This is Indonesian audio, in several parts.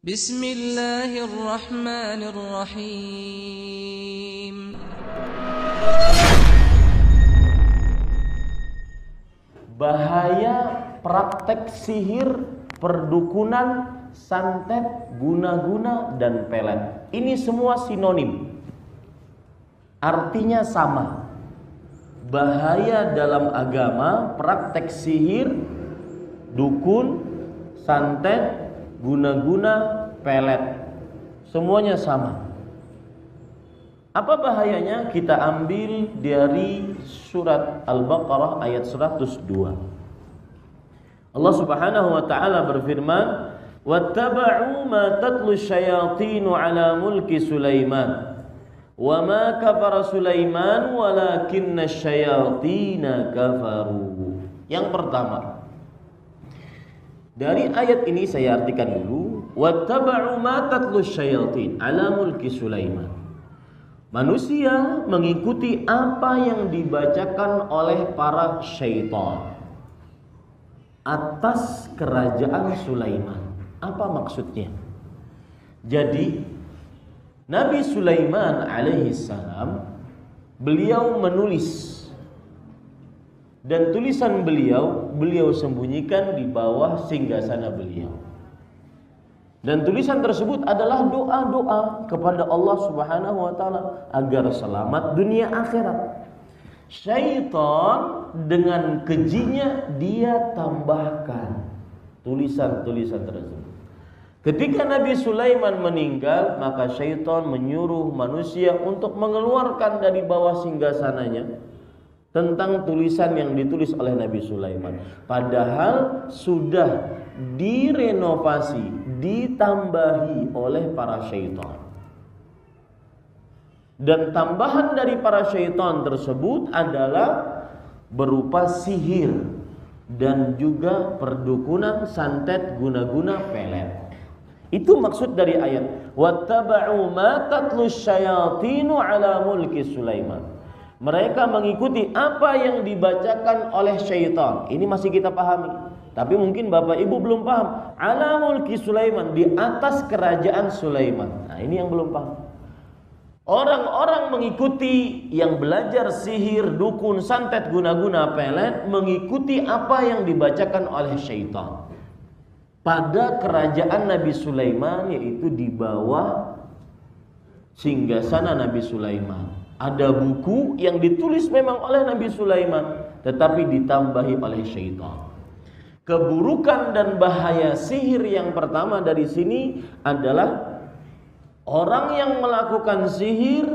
Bismillahirrahmanirrahim. Bahaya praktek sihir, perdukunan, santet, guna-guna, dan pelet. Ini semua sinonim. Artinya sama. Bahaya dalam agama, praktek sihir, dukun, santet, guna-guna, pelet. Semuanya sama. Apa bahayanya? Kita ambil dari surat Al-Baqarah ayat 102. Allah Subhanahu wa taala berfirman, "Wattaba'u ma tatlu syayatinu 'ala mulki Sulaiman, wa ma kafara Sulaiman walakinna syayatina kafaru." Yang pertama, dari ayat ini saya artikan dulu. Wattaba'u ma tatlu syayatin 'ala mulki Sulaiman. Manusia mengikuti apa yang dibacakan oleh para syaitan atas kerajaan Sulaiman. Apa maksudnya? Jadi Nabi Sulaiman alaihissalam, beliau menulis, dan tulisan beliau sembunyikan di bawah singgasana beliau. Dan tulisan tersebut adalah doa-doa kepada Allah Subhanahu wa taala agar selamat dunia akhirat. Syaitan dengan kejinya dia tambahkan tulisan-tulisan tersebut. Ketika Nabi Sulaiman meninggal, maka syaitan menyuruh manusia untuk mengeluarkan dari bawah singgasananya tentang tulisan yang ditulis oleh Nabi Sulaiman. Padahal sudah direnovasi, ditambahi oleh para syaitan. Dan tambahan dari para syaitan tersebut adalah berupa sihir dan juga perdukunan, santet, guna-guna, pelet. Itu maksud dari ayat wattaba'u ma tatlu syayatinu 'ala mulki Sulaiman. Mereka mengikuti apa yang dibacakan oleh syaitan. Ini masih kita pahami. Tapi mungkin Bapak Ibu belum paham. 'Ala mulki Sulaiman, di atas kerajaan Sulaiman. Nah, ini yang belum paham. Orang-orang mengikuti yang belajar sihir, dukun, santet, guna-guna, pelet, mengikuti apa yang dibacakan oleh syaitan pada kerajaan Nabi Sulaiman, yaitu di bawah singgasana Nabi Sulaiman. Ada buku yang ditulis memang oleh Nabi Sulaiman, tetapi ditambahi oleh syaitan. Keburukan dan bahaya sihir yang pertama dari sini adalah orang yang melakukan sihir,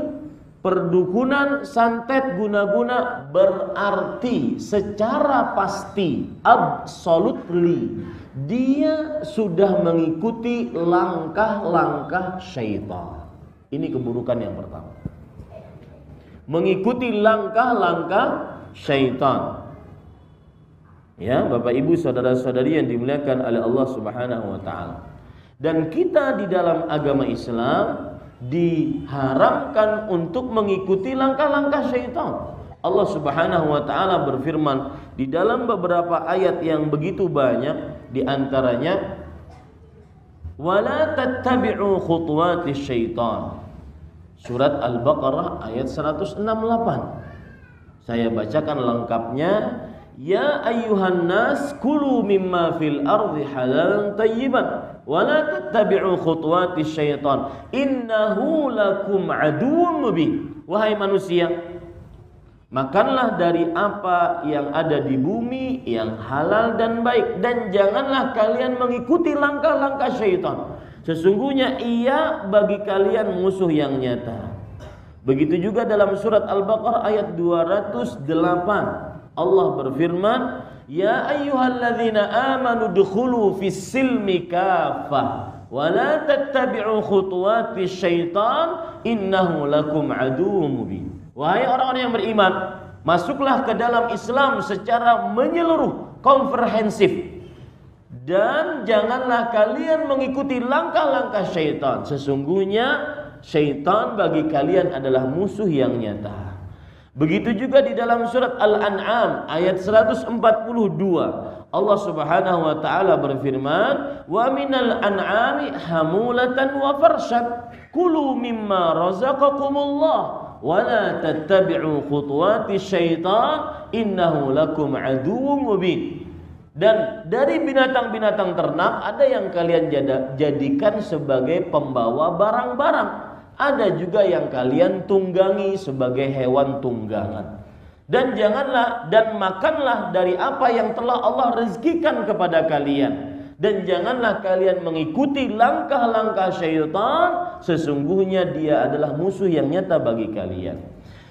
perdukunan, santet, guna-guna berarti secara pasti, absolutely, dia sudah mengikuti langkah-langkah syaitan. Ini keburukan yang pertama. Mengikuti langkah-langkah syaitan. Ya, Bapak Ibu, saudara-saudari yang dimuliakan oleh Allah Subhanahu wa taala. Dan kita di dalam agama Islam diharamkan untuk mengikuti langkah-langkah syaitan. Allah Subhanahu wa taala berfirman di dalam beberapa ayat yang begitu banyak, di antaranya wala tattabi'u khutuwatis syaitan. Surat Al-Baqarah ayat 168. Saya bacakan lengkapnya. Ya ayyuhan nas kulu mimma fil ardi halalan tayyiban wala tattabi'u khutuwatis syaitan innahu lakum aduwwum mubin. Wahai manusia, makanlah dari apa yang ada di bumi yang halal dan baik, dan janganlah kalian mengikuti langkah-langkah syaitan. Sesungguhnya ia bagi kalian musuh yang nyata. Begitu juga dalam surat Al-Baqarah ayat 208. Allah berfirman, ya ayyuhalladzina amanu dukhulu fis silmi kaffah wa la tattabi'u khutuwatis syaitan innahu lakum aduwwum mubin. Wahai orang-orang yang beriman, masuklah ke dalam Islam secara menyeluruh, komprehensif, dan janganlah kalian mengikuti langkah-langkah syaitan. Sesungguhnya syaitan bagi kalian adalah musuh yang nyata. Begitu juga di dalam surat Al-An'am ayat 142. Allah Subhanahu wa taala berfirman, "Wa minal an'ami hamulatan wa farshan, kulu mimma razaqakumullah wa la tattabi'u khutuwati syaitan innahu lakum aduwwum mubin." Dan dari binatang-binatang ternak ada yang kalian jadikan sebagai pembawa barang-barang, ada juga yang kalian tunggangi sebagai hewan tunggangan. Dan janganlah dan makanlah dari apa yang telah Allah rezekikan kepada kalian. Dan janganlah kalian mengikuti langkah-langkah syaitan, sesungguhnya dia adalah musuh yang nyata bagi kalian.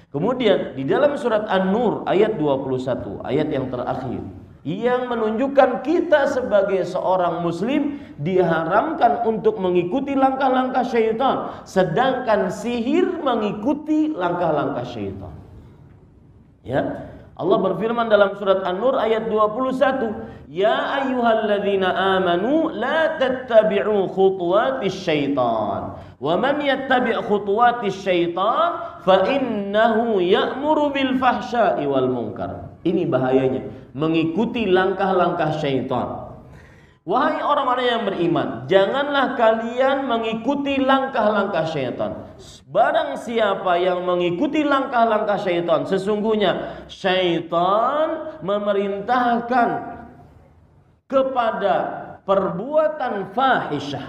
Kemudian di dalam surat An-Nur ayat 21, ayat yang terakhir, yang menunjukkan kita sebagai seorang muslim diharamkan untuk mengikuti langkah-langkah syaitan, sedangkan sihir mengikuti langkah-langkah syaitan. Ya, Allah berfirman dalam surat An-Nur ayat 21, "Ya ayyuhalladzina amanu la tattabi'u khutuwatis syaitan. Wa man yattabi' khutuwatis syaitan fa innahu ya'muru bil fahsya'i wal munkar." Ini bahayanya, mengikuti langkah-langkah syaitan. Wahai orang-orang yang beriman, janganlah kalian mengikuti langkah-langkah syaitan. Barang siapa yang mengikuti langkah-langkah syaitan, sesungguhnya syaitan memerintahkan kepada perbuatan fahisyah.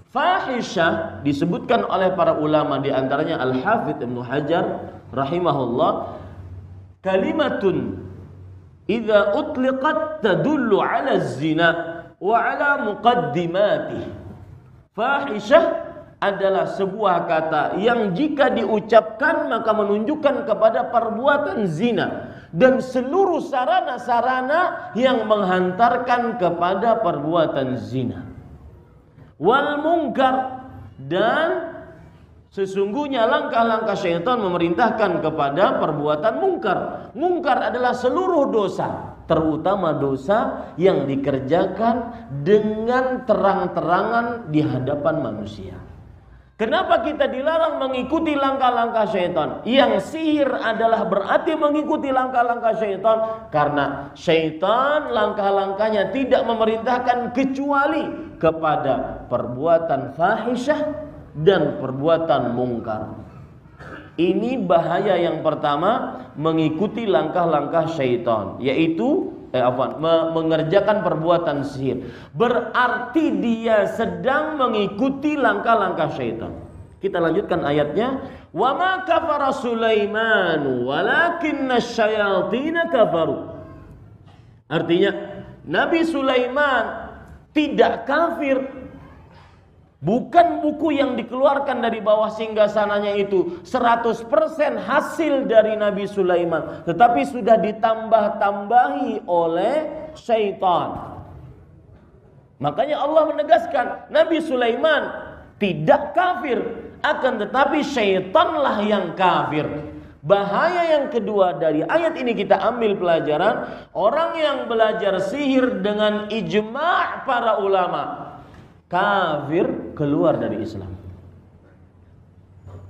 Fahisyah disebutkan oleh para ulama, di antaranya Al-Hafidz Ibnu Hajar rahimahullah, kalimatun idza utliqat tadullu 'ala zina wa 'ala muqaddimati. Fahisyah adalah sebuah kata yang jika diucapkan maka menunjukkan kepada perbuatan zina dan seluruh sarana-sarana yang menghantarkan kepada perbuatan zina. Wal munkar, dan sesungguhnya langkah-langkah syaitan memerintahkan kepada perbuatan mungkar. Mungkar adalah seluruh dosa, terutama dosa yang dikerjakan dengan terang-terangan di hadapan manusia. Kenapa kita dilarang mengikuti langkah-langkah syaitan? Yang sihir adalah berarti mengikuti langkah-langkah syaitan, karena syaitan langkah-langkahnya tidak memerintahkan kecuali kepada perbuatan fahisyah dan perbuatan mungkar. Ini bahaya yang pertama, mengikuti langkah-langkah syaitan, yaitu mengerjakan perbuatan sihir. Berarti dia sedang mengikuti langkah-langkah syaitan. Kita lanjutkan ayatnya. Wa ma kafara Sulaiman walakinna syayatin kafaru. Artinya Nabi Sulaiman tidak kafir. Bukan buku yang dikeluarkan dari bawah singgasananya itu 100% hasil dari Nabi Sulaiman, tetapi sudah ditambah-tambahi oleh syaitan. Makanya Allah menegaskan Nabi Sulaiman tidak kafir, akan tetapi syaitanlah yang kafir. Bahaya yang kedua dari ayat ini kita ambil pelajaran, orang yang belajar sihir dengan ijma' para ulama kafir, keluar dari Islam.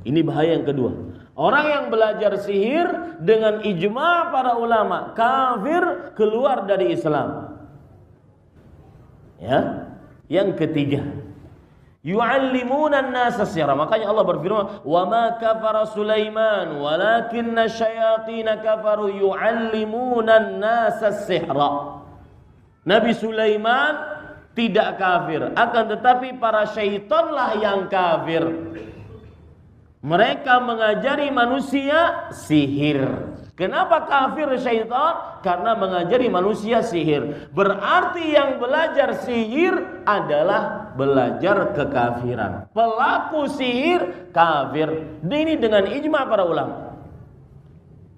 Ini bahaya yang kedua. Orang yang belajar sihir dengan ijma' para ulama kafir, keluar dari Islam. Ya. Yang ketiga, yu'allimuna an-nasa sihra. Makanya Allah berfirman, "Wa ma kafara Sulaiman walakinna syayatin kafaru yu'allimuna an-nasa sihra." Nabi Sulaiman tidak kafir, akan tetapi para syaitanlah yang kafir. Mereka mengajari manusia sihir. Kenapa kafir syaitan? Karena mengajari manusia sihir. Berarti yang belajar sihir adalah belajar kekafiran. Pelaku sihir kafir. Ini dengan ijma' para ulama.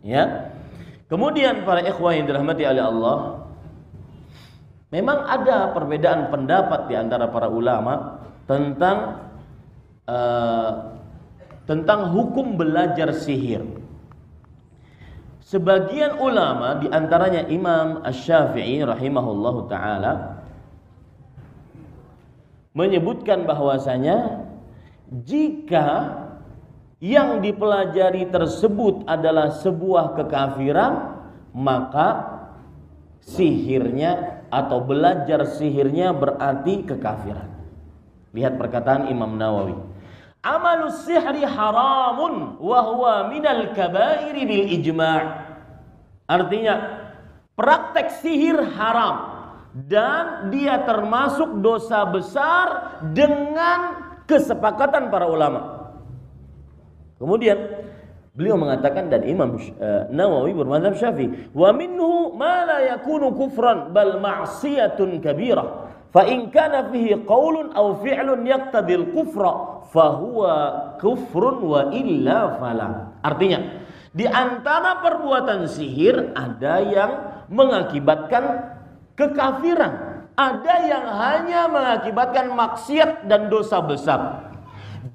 Ya. Kemudian para ikhwah yang dirahmati oleh Allah, memang ada perbedaan pendapat di antara para ulama tentang hukum belajar sihir. Sebagian ulama, di antaranya Imam Asy-Syafi'i rahimahullahu taala, menyebutkan bahwasanya jika yang dipelajari tersebut adalah sebuah kekafiran, maka sihirnya atau belajar sihirnya berarti kekafiran. Lihat perkataan Imam Nawawi. Amalus sihri haramun wa huwa minal kabairi bil ijma'. Artinya praktek sihir haram dan dia termasuk dosa besar dengan kesepakatan para ulama. Kemudian beliau mengatakan, dan Imam Nawawi bermadzhab Syafi'i, wa minhu ma la yakunu kufran bal ma'siyatun kabirah. Fa in kana fihi qaulun aw fi'lun yaqtadil kufra fa huwa kufrun wa illa fala. Artinya, di antara perbuatan sihir ada yang mengakibatkan kekafiran, ada yang hanya mengakibatkan maksiat dan dosa besar.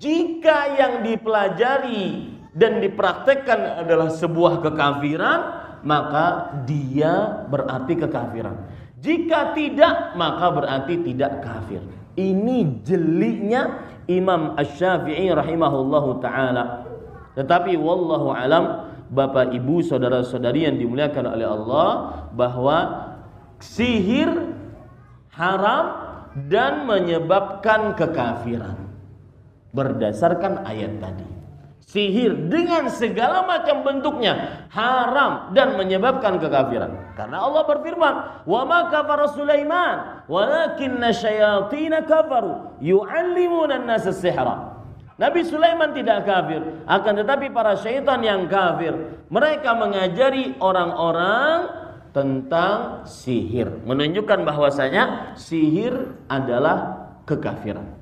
Jika yang dipelajari dan dipraktekkan adalah sebuah kekafiran, maka dia berarti kekafiran. Jika tidak, maka berarti tidak kafir. Ini jeliknya Imam Asy-Syafi'i rahimahullahu ta'ala. Tetapi wallahu alam, Bapak Ibu saudara-saudari yang dimuliakan oleh Allah, bahwa sihir haram dan menyebabkan kekafiran berdasarkan ayat tadi. Sihir dengan segala macam bentuknya haram dan menyebabkan kekafiran. Karena Allah berfirman, "Wa ma kafara Sulaiman, walakinna syayatin kafaru yu'allimuna an-nasa as-sihra." Nabi Sulaiman tidak kafir, akan tetapi para syaitan yang kafir. Mereka mengajari orang-orang tentang sihir, menunjukkan bahwasanya sihir adalah kekafiran.